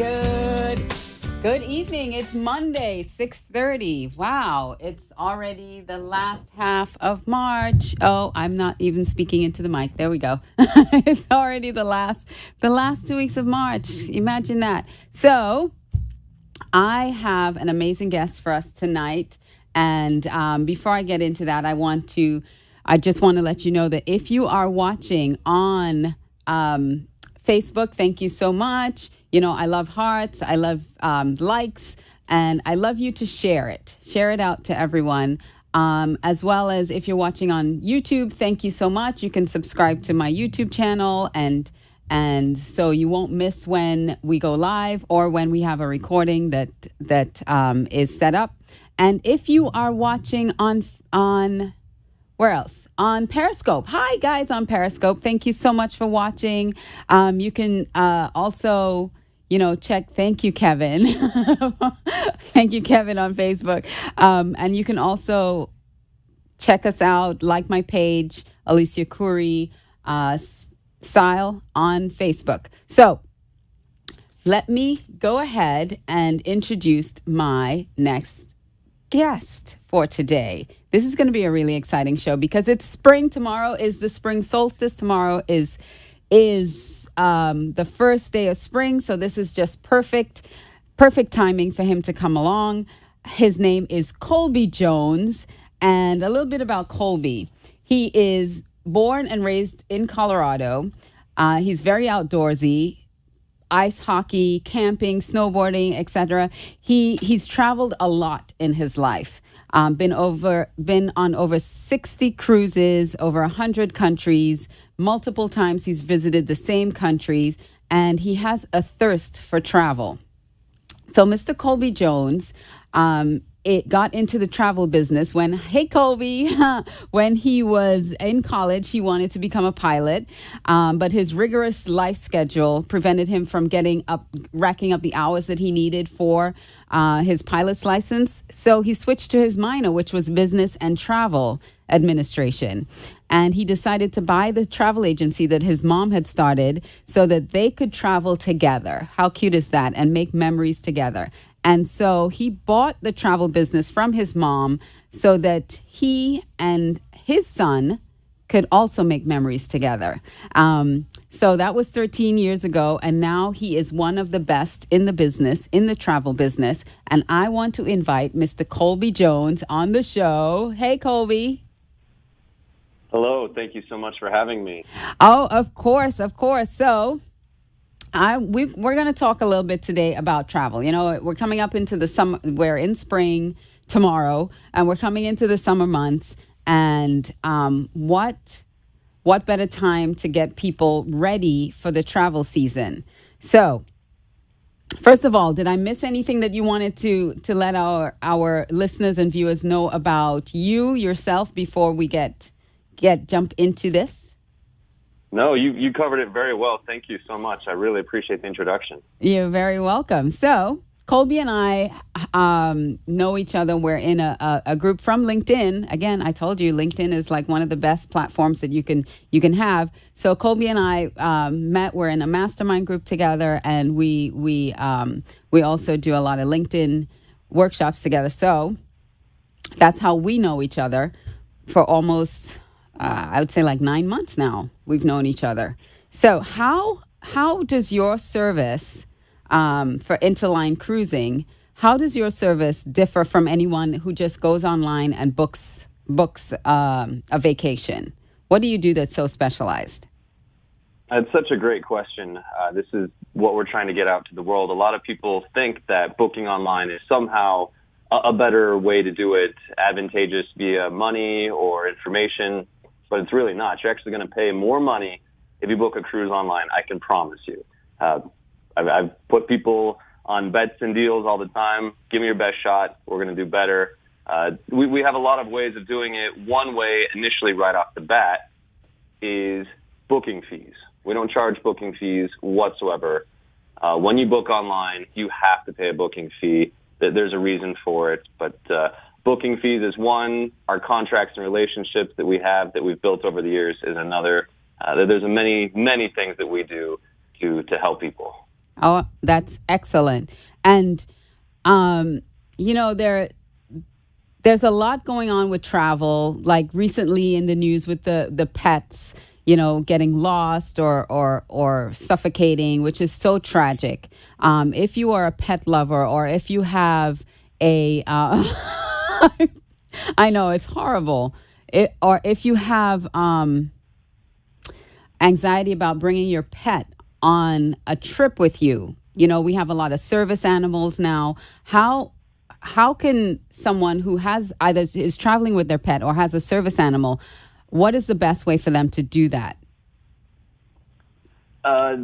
Good evening. It's Monday, 6:30. Wow, it's already the last half of March. Oh, I'm not even speaking into the mic. There we go. It's already the last 2 weeks of March. Imagine that. So, I have an amazing guest for us tonight. And before I get into that, I just want to let you know that if you are watching on Facebook, thank you so much. You know, I love hearts, I love likes, and I love you to share it. Share it out to everyone. As well as if you're watching on YouTube, thank you so much. You can subscribe to my YouTube channel and so you won't miss when we go live or when we have a recording that is set up. And if you are watching on where else? On Periscope. Hi, guys, on Periscope. Thank you so much for watching. You can also, check. Thank you, Kevin. Thank you, Kevin, on Facebook. And you can also check us out, like my page, Alicia Curry Style on Facebook. So let me go ahead and introduce my next guest for today. This is going to be a really exciting show because it's spring. Tomorrow is the spring solstice. Tomorrow is the first day of spring. So this is just perfect timing for him to come along. His name is Colby Jones. And a little bit about Colby. He is born and raised in Colorado. He's very outdoorsy. Ice hockey, camping, snowboarding, etc. He's traveled a lot in his life. Been on over 60 cruises, over 100 countries. Multiple times he's visited the same countries, and he has a thirst for travel. So Mr. Colby Jones, it got into the travel business hey Colby, when he was in college. He wanted to become a pilot, but his rigorous life schedule prevented him from racking up the hours that he needed for his pilot's license. So he switched to his minor, which was business and travel administration. And he decided to buy the travel agency that his mom had started so that they could travel together. How cute is that? And make memories together. And so he bought the travel business from his mom so that he and his son could also make memories together. So that was 13 years ago. And now he is one of the best in the business, in the travel business. And I want to invite Mr. Colby Jones on the show. Hey, Colby. Hello. Thank you so much for having me. Oh, of course. So we're going to talk a little bit today about travel. You know, we're coming up into the summer. We're in spring tomorrow, and we're coming into the summer months. And what better time to get people ready for the travel season? So, first of all, did I miss anything that you wanted to let our listeners and viewers know about yourself before we jump into this? No, you covered it very well. Thank you so much. I really appreciate the introduction. You're very welcome. So, Colby and I know each other. We're in a group from LinkedIn. Again, I told you LinkedIn is like one of the best platforms that you can have. So Colby and I met. We're in a mastermind group together, and we also do a lot of LinkedIn workshops together. So that's how we know each other for almost I would say like 9 months now. We've known each other. So how does your service for interline cruising, how does your service differ from anyone who just goes online and books a vacation? What do you do that's so specialized? It's such a great question. This is what we're trying to get out to the world. A lot of people think that booking online is somehow a better way to do it, advantageous via money or information. But it's really not. You're actually going to pay more money if you book a cruise online, I can promise you. I've put people on bets and deals all the time. Give me your best shot. We're going to do better. We have a lot of ways of doing it. One way, initially right off the bat, is booking fees. We don't charge booking fees whatsoever. When you book online, you have to pay a booking fee. There's a reason for it, but booking fees is one. Our contracts and relationships that we have that we've built over the years is another. There's many things that we do to help people. Oh, that's excellent. And um, you know, there's a lot going on with travel, like recently in the news with the pets, getting lost or suffocating, which is so tragic. If you are a pet lover, or if you have a, I know it's horrible, or if you have anxiety about bringing your pet on a trip with you. We have a lot of service animals now. How can someone who has either is traveling with their pet or has a service animal, what is the best way for them to do that? Uh,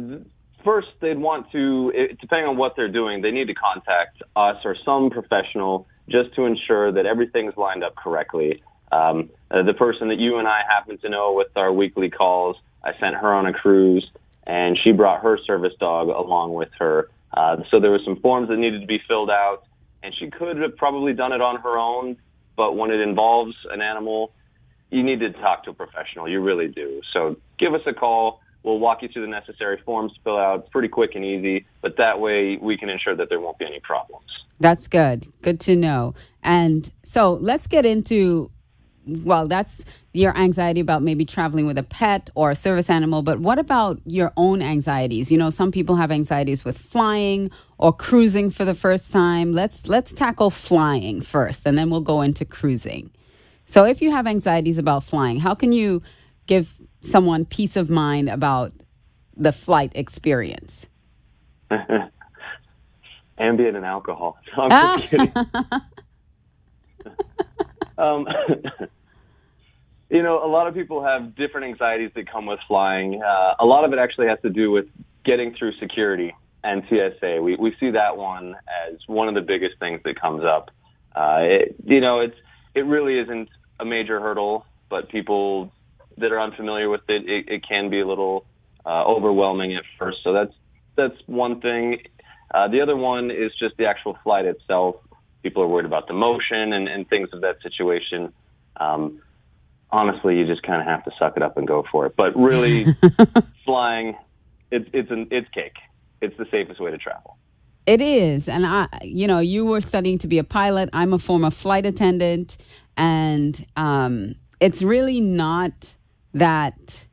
First, they'd want to, depending on what they're doing, they need to contact us or some professional just to ensure that everything's lined up correctly. The person that you and I happen to know with our weekly calls, I sent her on a cruise, and she brought her service dog along with her. So there were some forms that needed to be filled out, and she could have probably done it on her own, but when it involves an animal, you need to talk to a professional. You really do. So give us a call. We'll walk you through the necessary forms to fill out. It's pretty quick and easy, but that way we can ensure that there won't be any problems. That's good. Good to know. And so let's get into, well, that's your anxiety about maybe traveling with a pet or a service animal, but what about your own anxieties? Some people have anxieties with flying or cruising for the first time. Let's tackle flying first, and then we'll go into cruising. So if you have anxieties about flying, how can you give someone peace of mind about the flight experience? Ambient and alcohol. No, I'm just kidding. Um, a lot of people have different anxieties that come with flying. A lot of it actually has to do with getting through security and TSA. We see that one as one of the biggest things that comes up. It really isn't a major hurdle, but people that are unfamiliar with it can be a little overwhelming at first. So that's one thing. The other one is just the actual flight itself. People are worried about the motion and things of that situation. Honestly, you just kind of have to suck it up and go for it. But really, flying, it's cake. It's the safest way to travel. It is. And you were studying to be a pilot. I'm a former flight attendant, and it's really not that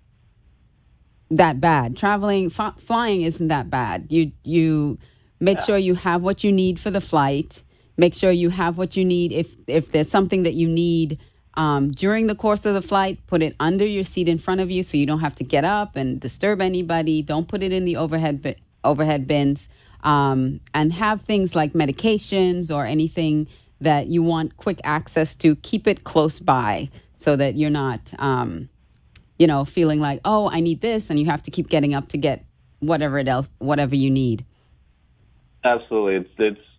bad. Flying isn't that bad. You make sure you have what you need for the flight. Make sure you have what you need. If there's something that you need during the course of the flight, put it under your seat in front of you so you don't have to get up and disturb anybody. Don't put it in the overhead bins. And have things like medications or anything that you want quick access to. Keep it close by so that you're not, feeling like, oh, I need this, and you have to keep getting up to get whatever you need. Absolutely,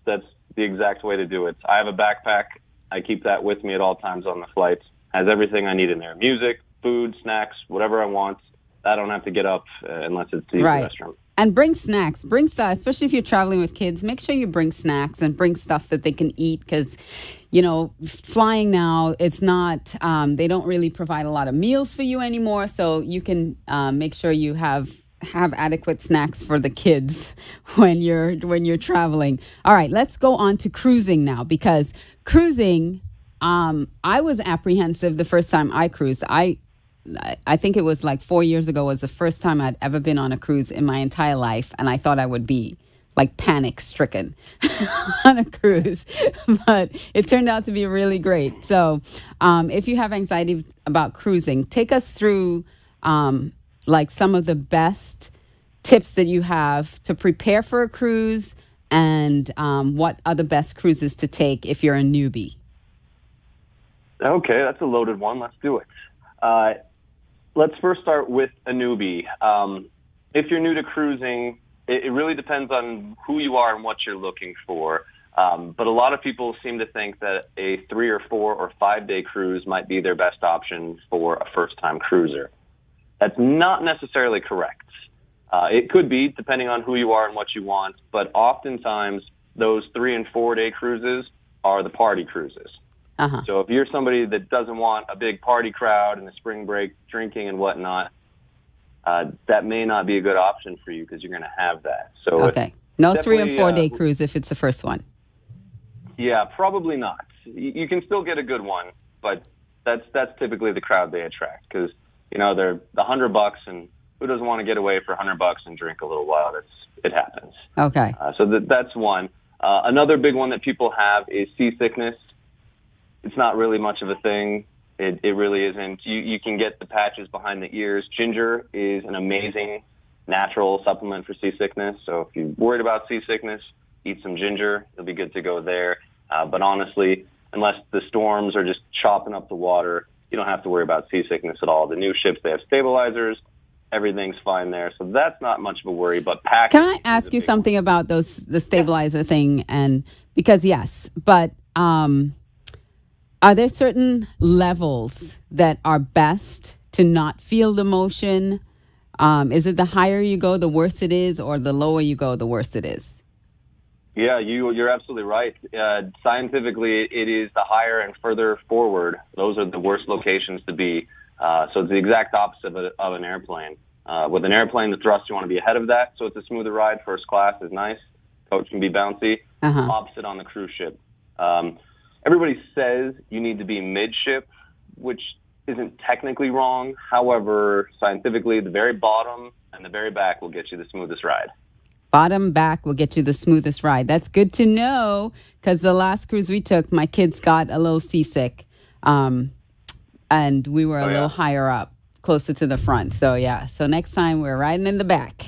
that's the exact way to do it. I have a backpack. I keep that with me at all times on the flight. Has everything I need in there: music, food, snacks, whatever I want. I don't have to get up unless it's the restroom. And bring snacks. Bring stuff, especially if you're traveling with kids. Make sure you bring snacks and bring stuff that they can eat because, flying now, it's not, they don't really provide a lot of meals for you anymore. So you can make sure you have adequate snacks for the kids when you're traveling. All right, let's go on to cruising now, because cruising, I was apprehensive the first time I cruised. I think it was like 4 years ago was the first time I'd ever been on a cruise in my entire life. And I thought I would be like panic stricken on a cruise, but it turned out to be really great. So if you have anxiety about cruising, take us through like some of the best tips that you have to prepare for a cruise, and what are the best cruises to take if you're a newbie. Okay, that's a loaded one. Let's do it. Let's first start with a newbie. If you're new to cruising, it really depends on who you are and what you're looking for. But a lot of people seem to think that a 3 or 4 or 5 day cruise might be their best option for a first time cruiser. That's not necessarily correct. It could be, depending on who you are and what you want, but oftentimes those 3 and 4 day cruises are the party cruises. Uh-huh. So if you're somebody that doesn't want a big party crowd and a spring break drinking and whatnot, that may not be a good option for you because you're going to have that. So Okay. No 3 or definitely, 4 day cruise if it's the first one. yeah, probably not. You can still get a good one, but that's typically the crowd they attract because they're $100, and who doesn't want to get away for $100 and drink a little while? It happens. Okay. So that's one. Another big one that people have is seasickness. It's not really much of a thing. It really isn't. You can get the patches behind the ears. Ginger is an amazing natural supplement for seasickness. So if you're worried about seasickness, eat some ginger. You'll be good to go there. But honestly, unless the storms are just chopping up the water, you don't have to worry about seasickness at all. The new ships, they have stabilizers. Everything's fine there. So that's not much of a worry. But packing. Can I ask you something about the stabilizer thing? And because yes, but are there certain levels that are best to not feel the motion? Is it the higher you go, the worse it is, or the lower you go, the worse it is? Yeah, you're absolutely right. Scientifically, it is the higher and further forward. Those are the worst locations to be. So it's the exact opposite of an airplane. With an airplane, the thrust, you want to be ahead of that, so it's a smoother ride. First class is nice. Coach can be bouncy. Opposite on the cruise ship. Everybody says you need to be midship, which isn't technically wrong. However, scientifically, the very bottom and the very back will get you the smoothest ride. Bottom back will get you the smoothest ride. That's good to know because the last cruise we took, my kids got a little seasick, and we were a little higher up, closer to the front. So, yeah. So next time we're riding in the back.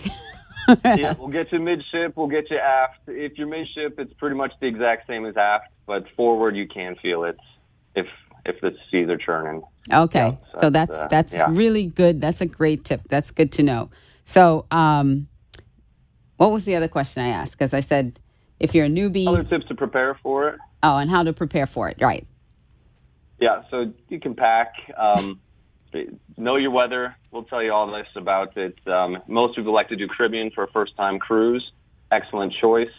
Yeah, we'll get you midship. We'll get you aft. If you're midship, it's pretty much the exact same as aft, but forward you can feel it if the seas are churning. Okay, yeah, so that's really good. That's a great tip. That's good to know. So, what was the other question I asked? Because I said if you're a newbie, other tips to prepare for it. Oh, and how to prepare for it, right? Yeah, so you can pack. Know your weather. We'll tell you all this about it. Most people like to do Caribbean for a first-time cruise. Excellent choice.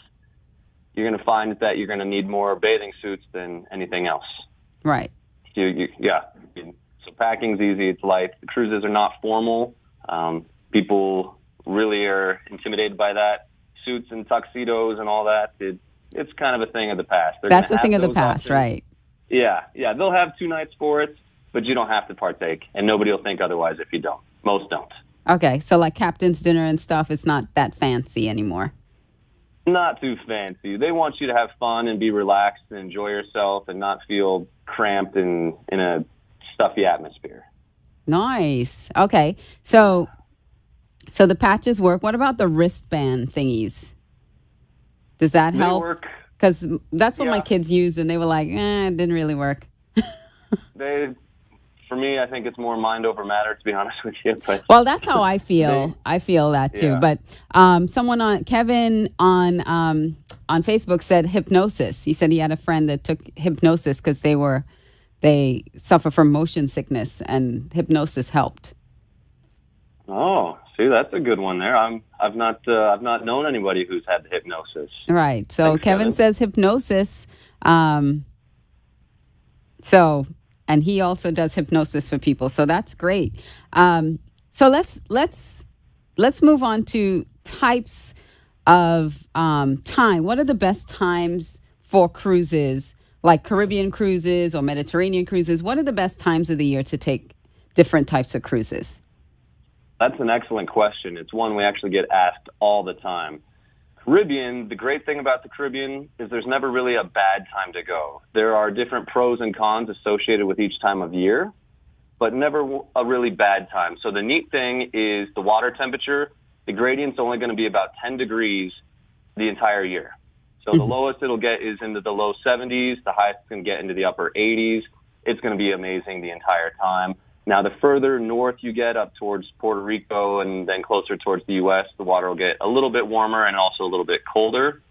You're going to find that you're going to need more bathing suits than anything else. Right. Yeah. So packing's easy. It's light. The cruises are not formal. People really are intimidated by that. Suits and tuxedos and all that. It's kind of a thing of the past. That's a thing of the past, right? Yeah. They'll have 2 nights for it, but you don't have to partake, and nobody will think otherwise if you don't. Most don't. Okay, so like captain's dinner and stuff, it's not that fancy anymore. Not too fancy. They want you to have fun and be relaxed and enjoy yourself and not feel cramped in a stuffy atmosphere. Nice. Okay, so the patches work. What about the wristband thingies? Does that help? They work. Because that's what my kids used, and they were like, it didn't really work. For me, I think it's more mind over matter, to be honest with you. But well, that's how I feel. I feel that too. Yeah. But Kevin on Facebook said hypnosis. He said he had a friend that took hypnosis because they suffer from motion sickness, and hypnosis helped. Oh, see, that's a good one there. I've not known anybody who's had the hypnosis. Right. So Thanks, Kevin says hypnosis. And he also does hypnosis for people. So that's great. So let's move on to types of time. What are the best times for cruises, like Caribbean cruises or Mediterranean cruises? What are the best times of the year to take different types of cruises? That's an excellent question. It's one we actually get asked all the time. Caribbean, the great thing about the Caribbean is there's never really a bad time to go. There are different pros and cons associated with each time of year, but never a really bad time. So the neat thing is the water temperature. The gradient's only going to be about 10 degrees the entire year. So the lowest it'll get is into the low 70s. The highest it's going to get into the upper 80s. It's going to be amazing the entire time. Now, the further north you get up towards Puerto Rico and then closer towards the U.S., the water will get a little bit warmer and also a little bit colder.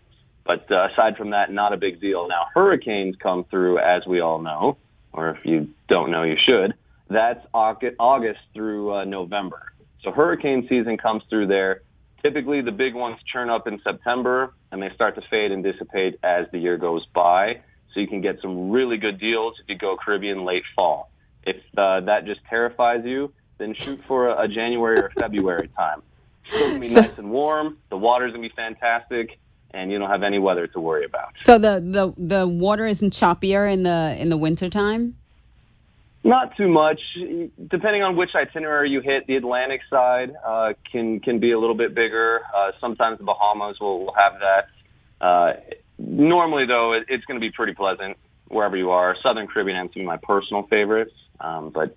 But aside from that, not a big deal. Now, hurricanes come through, as we all know, or if you don't know, you should. That's August through November. So hurricane season comes through there. Typically, the big ones churn up in September, and they start to fade and dissipate as the year goes by. So you can get some really good deals if you go Caribbean late fall. If that just terrifies you, then shoot for a January or February time. Still gonna be So, nice and warm. The water's gonna be fantastic, and you don't have any weather to worry about. so the water isn't choppier in the wintertime? Not too much. Depending on which itinerary you hit, the Atlantic side can be a little bit bigger. Sometimes the Bahamas will have that. Normally, though, it's going to be pretty pleasant wherever you are. Southern Caribbean happens to be my personal favorites, but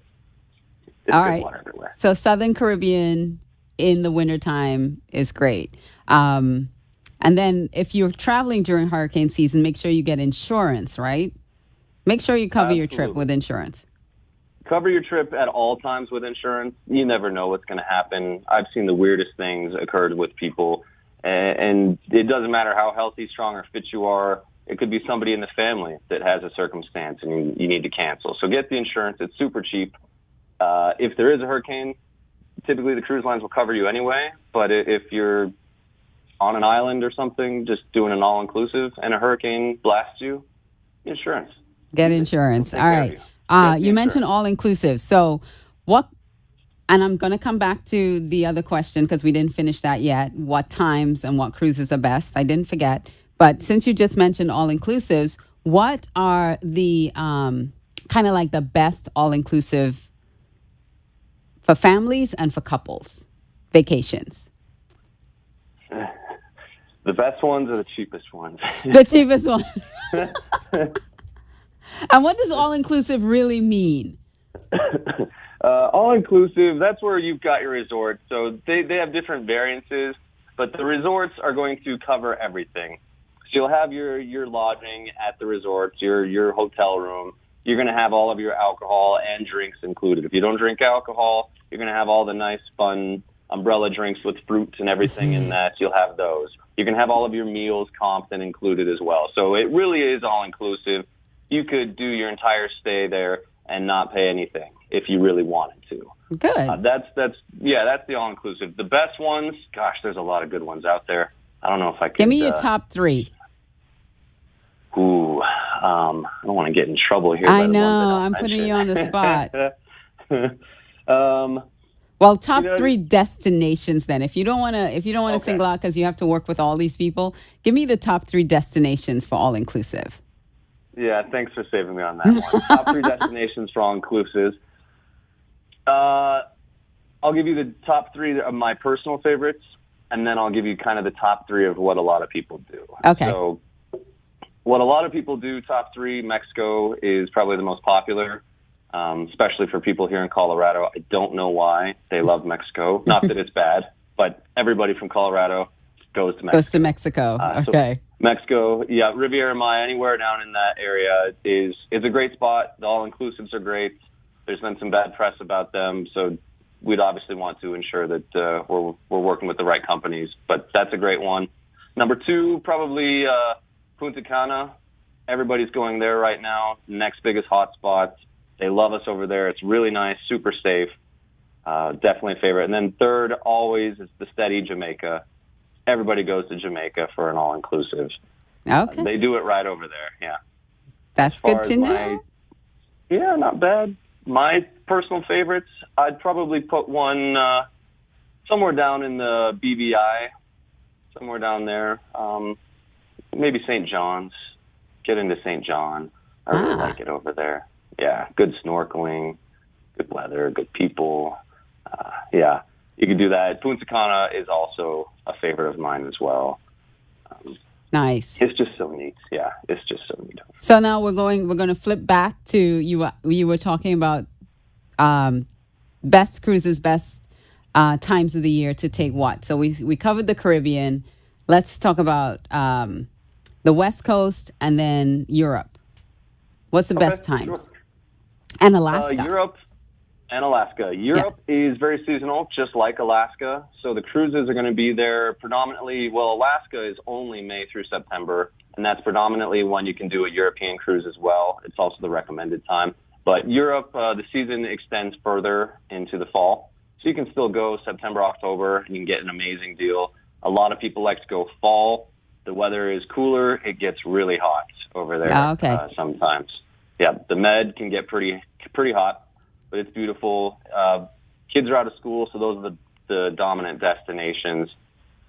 it's All good right. water everywhere. So Southern Caribbean in the wintertime is great. And then if you're traveling during hurricane season, make sure you get insurance, right? Make sure you cover your trip Absolutely. with insurance. Cover your trip at all times with insurance. You never know what's going to happen. I've seen the weirdest things occurred with people, and it doesn't matter how healthy, strong, or fit you are. It could be somebody in the family that has a circumstance and you need to cancel. So get the insurance. It's super cheap. If there is a hurricane, typically the cruise lines will cover you anyway. But if you're on an island or something, just doing an all-inclusive, and a hurricane blasts you, insurance. Get insurance. Take All care of right. you. Get the You mentioned insurance. all inclusive. So what, and I'm going to come back to the other question because we didn't finish that yet. What times and what cruises are best? I didn't forget. But since you just mentioned all inclusives, what are the kind of like the best all inclusive for families and for couples vacations? The best ones are the cheapest ones. The cheapest ones. And what does all inclusive really mean? All inclusive, that's where you've got your resorts. So they have different variances, but the resorts are going to cover everything. So you'll have your lodging at the resorts, your hotel room. You're going to have all of your alcohol and drinks included. If you don't drink alcohol, you're going to have all the nice, fun umbrella drinks with fruits and everything in that. You'll have those. You can have all of your meals comped and included as well. So it really is all inclusive. You could do your entire stay there and not pay anything if you really wanted to. Good. That's the all inclusive. The best ones, gosh, there's a lot of good ones out there. I don't know if I could. Give me your top three. I don't want to get in trouble here. I by the know. ones I I'm don't putting you mention. on the spot. um, Well, top You know- three destinations then. If you don't want to, Okay. single out because you have to work with all these people, give me the top three destinations for all inclusive. Yeah, thanks for saving me on that one. Top three destinations for all inclusives. I'll give you the top three of my personal favorites, and then I'll give you kind of the top three of what a lot of people do. Okay. So what a lot of people do, top three, Mexico is probably the most popular, especially for people here in Colorado. I don't know why they love Mexico. Not that it's bad, but everybody from Colorado goes to Mexico. Goes to Mexico. So Okay. Mexico, yeah, Riviera Maya, anywhere down in that area is a great spot. The all-inclusives are great. There's been some bad press about them, so we'd obviously want to ensure that we're working with the right companies. But that's a great one. Number two, probably Punta Cana. Everybody's going there right now. Next biggest hotspot. They love us over there. It's really nice, super safe. Definitely a favorite. And then third, always, is the steady Jamaica. Everybody goes to Jamaica for an all-inclusive. Okay. They do it right over there, yeah. That's As far good to as know. Yeah, not bad. My personal favorites, I'd probably put one somewhere down in the BVI, somewhere down there. Maybe St. John's. Get into St. John. I really like it over there. Yeah, good snorkeling, good weather, good people. Yeah, you can do that. Punta Cana is also a favorite of mine as well. Nice. It's just so neat. Yeah, it's just so neat. So now we're going to flip back to you. You were talking about best cruises, best times of the year to take what? So we covered the Caribbean. Let's talk about the West Coast and then Europe. What's the best times? Sure. And Alaska. Europe and Alaska. Europe is very seasonal, just like Alaska. So the cruises are going to be there predominantly. Well, Alaska is only May through September, and that's predominantly when you can do a European cruise as well. It's also the recommended time. But Europe, the season extends further into the fall. So you can still go September, October, and you can get an amazing deal. A lot of people like to go fall. The weather is cooler. It gets really hot over there sometimes. Yeah, the Med can get pretty hot, but it's beautiful. Kids are out of school, so those are the dominant destinations.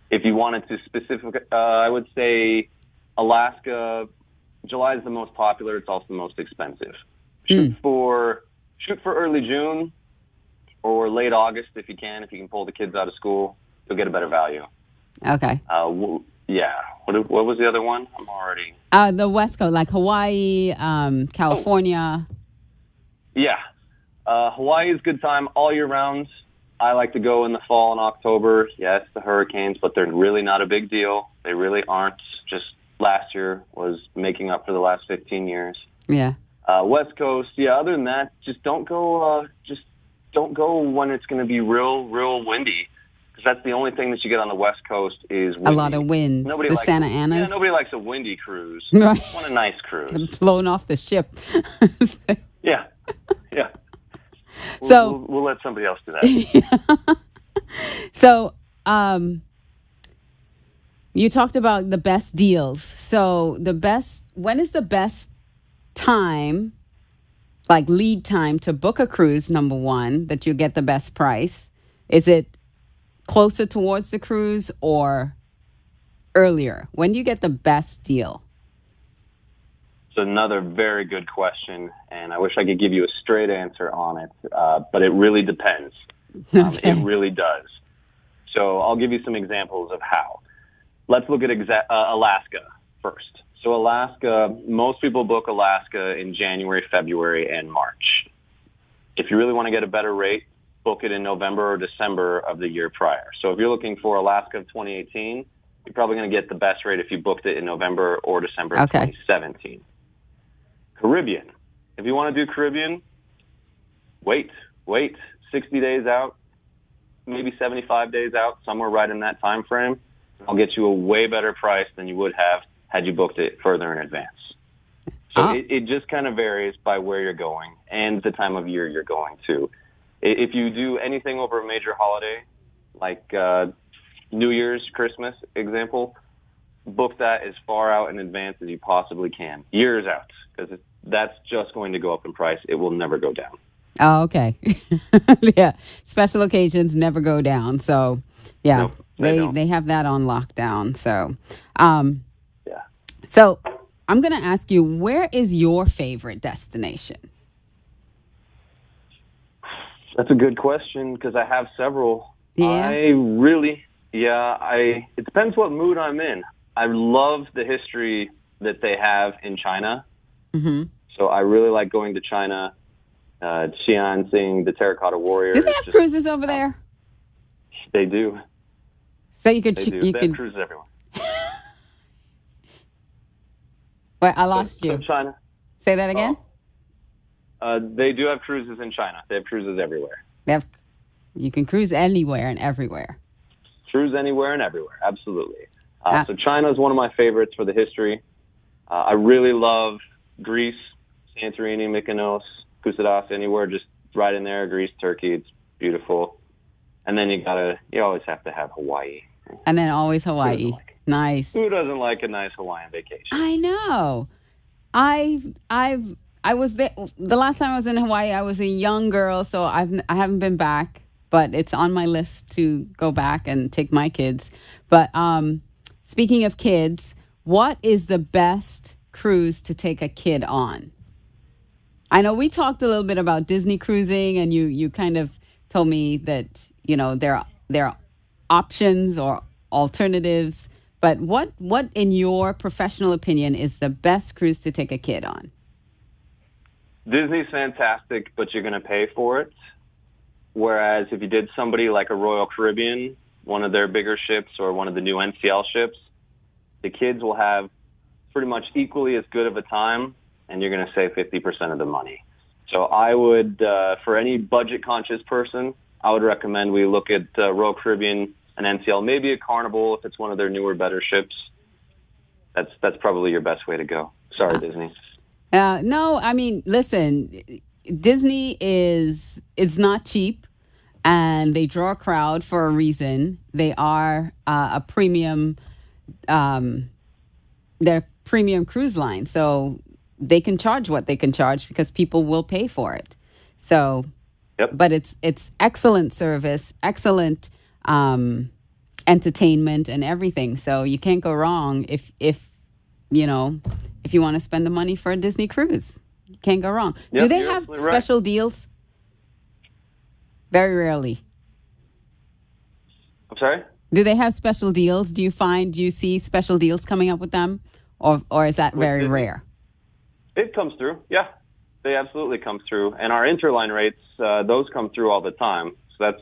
If you wanted to specific, I would say Alaska. July is the most popular. It's also the most expensive. Shoot Mm, for early June or late August if you can. If you can pull the kids out of school, you'll get a better value. okay. Yeah. What was the other one? I'm already. The West Coast, like Hawaii, Oh, California. yeah. Hawaii is a good time all year round. I like to go in the fall and October. Yes, the hurricanes, but they're really not a big deal. They really aren't. Just last year was making up for the last 15 years. Yeah. West Coast, yeah. Other than that, just don't go. Just don't go when it's going to be real windy, because that's the only thing that you get on the West Coast is A lot windy. of wind. Nobody The likes. Santa Yeah, Anas. nobody likes a windy cruise. Right. Want a nice cruise. Blown off the ship. Yeah, yeah. So, We'll let somebody else do that. so you talked about the best deals. So when is the best time, like lead time to book a cruise, number one, that you get the best price? Is it closer towards the cruise or earlier? When do you get the best deal? It's another very good question, and I wish I could give you a straight answer on it, but it really depends. It Okay. really does. So I'll give you some examples of how. Let's look at Alaska first. So Alaska, most people book Alaska in January, February, and March. If you really want to get a better rate, book it in November or December of the year prior. So if you're looking for Alaska of 2018, you're probably going to get the best rate if you booked it in November or December of Okay. 2017. Caribbean. If you want to do Caribbean, wait 60 days out, maybe 75 days out, somewhere right in that time frame. I'll get you a way better price than you would have had you booked it further in advance. So Ah, it just kind of varies by where you're going and the time of year you're going to. If you do anything over a major holiday, like New Year's, Christmas, example, book that as far out in advance as you possibly can, years out, because that's just going to go up in price. It will never go down. oh, okay. Yeah. Special occasions never go down. So, yeah, Nope, they don't. they have that on lockdown. Um, Yeah. so I'm going to ask you, where is your favorite destination? That's a good question because I have several. Yeah. It depends what mood I'm in. I love the history that they have in China. Hmm. So I really like going to China, Xi'an, seeing the terracotta Do warriors. they have cruises over there? They do. So you could, They do. you They have could, cruises everywhere. wait, I lost So you. China. Say that again? They do have cruises in China. They have cruises everywhere. They have, you can cruise anywhere and everywhere. Cruise anywhere and everywhere. Absolutely. Ah, So China is one of my favorites for the history. I really love Greece, Santorini, Mykonos, Kusadasi, anywhere just right in there. Greece, Turkey, it's beautiful. And then you always have to have Hawaii. and then always Who doesn't Hawaii. like it? Nice. Who doesn't like a nice Hawaiian vacation? I know. I was there the last time I was in Hawaii. I was a young girl, so I haven't been back, but it's on my list to go back and take my kids. But speaking of kids, what is the best cruise to take a kid on? I know we talked a little bit about Disney cruising, and you kind of told me that there are options or alternatives. But what in your professional opinion is the best cruise to take a kid on? Disney's fantastic, but you're going to pay for it. Whereas if you did somebody like a Royal Caribbean, one of their bigger ships or one of the new NCL ships, the kids will have pretty much equally as good of a time, and you're going to save 50% of the money. So I would, for any budget-conscious person, I would recommend we look at Royal Caribbean and NCL, maybe a Carnival if it's one of their newer, better ships. That's probably your best way to go. Sorry, Disney. No, I mean, listen, Disney is not cheap, and they draw a crowd for a reason. They are a premium, they're premium cruise line, so they can charge what they can charge because people will pay for it. So Yep. but it's excellent service, excellent entertainment, and everything. So you can't go wrong you know if you want to spend the money for a Disney cruise. You can't go wrong. Yep, Do they you're have absolutely right. special deals? Very rarely. I'm sorry? Do they have special deals? Do you see special deals coming up with them, or is that With very Disney? rare? It comes through. Yeah, they absolutely come through. And our interline rates, those come through all the time. So that's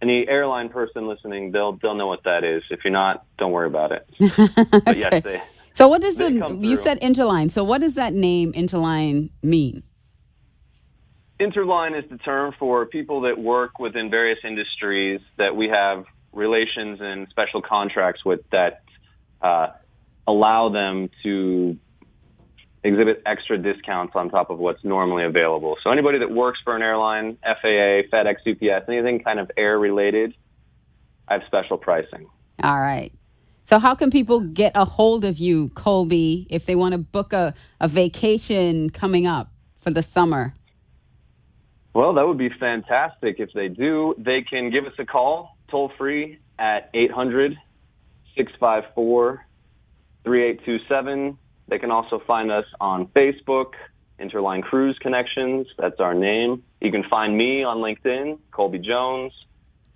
any airline person listening, they'll know what that is. If you're not, don't worry about it. But yes, Okay. So what does they come you through. said interline? So what does that name interline mean? Interline is the term for people that work within various industries that we have relations and special contracts with that allow them to exhibit extra discounts on top of what's normally available. So anybody that works for an airline, FAA, FedEx, UPS, anything kind of air related, I have special pricing. All right. So how can people get a hold of you, Colby, if they want to book a vacation coming up for the summer? Well, that would be fantastic. If they do, they can give us a call toll free at 800-654-3827. They can also find us on Facebook, Interline Cruise Connections. That's our name. You can find me on LinkedIn, Colby Jones.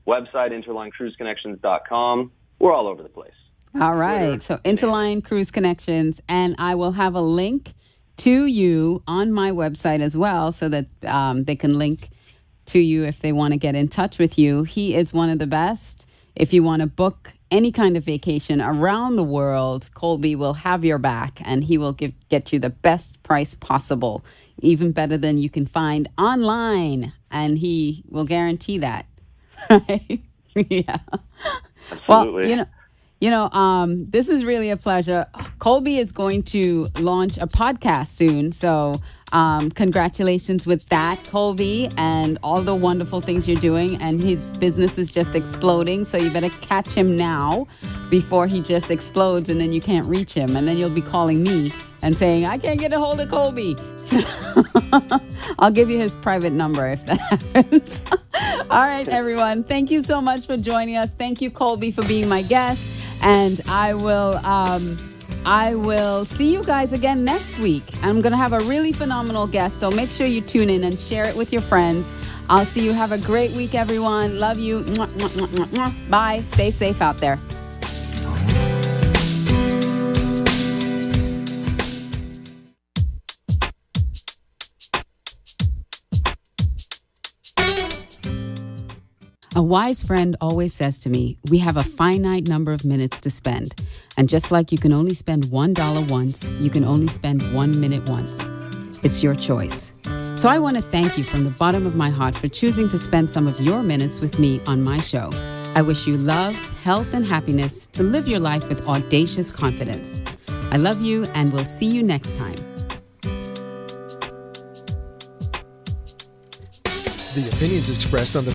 Website, interlinecruiseconnections.com. We're all over the place. All right. So Interline Cruise Connections, and I will have a link to you on my website as well, so that they can link to you if they want to get in touch with you. He is one of the best. If you want to book any kind of vacation around the world, Colby will have your back, and he will get you the best price possible, even better than you can find online, and he will guarantee that. Right? Yeah. Absolutely. Well, this is really a pleasure. Colby is going to launch a podcast soon, so congratulations with that, Colby, and all the wonderful things you're doing. And his business is just exploding, so you better catch him now before he just explodes, and then you can't reach him, and then you'll be calling me and saying, I can't get a hold of Colby. So I'll give you his private number if that happens. All right, everyone. Thank you so much for joining us. Thank you, Colby, for being my guest. And I will see you guys again next week. I'm going to have a really phenomenal guest, so make sure you tune in and share it with your friends. I'll see you. Have a great week, everyone. Love you. Mwah, mwah, mwah, mwah, mwah. Bye. Stay safe out there. A wise friend always says to me, we have a finite number of minutes to spend. And just like you can only spend $1 once, you can only spend 1 minute once. It's your choice. So I want to thank you from the bottom of my heart for choosing to spend some of your minutes with me on my show. I wish you love, health, and happiness to live your life with audacious confidence. I love you, and we'll see you next time. The opinions expressed on the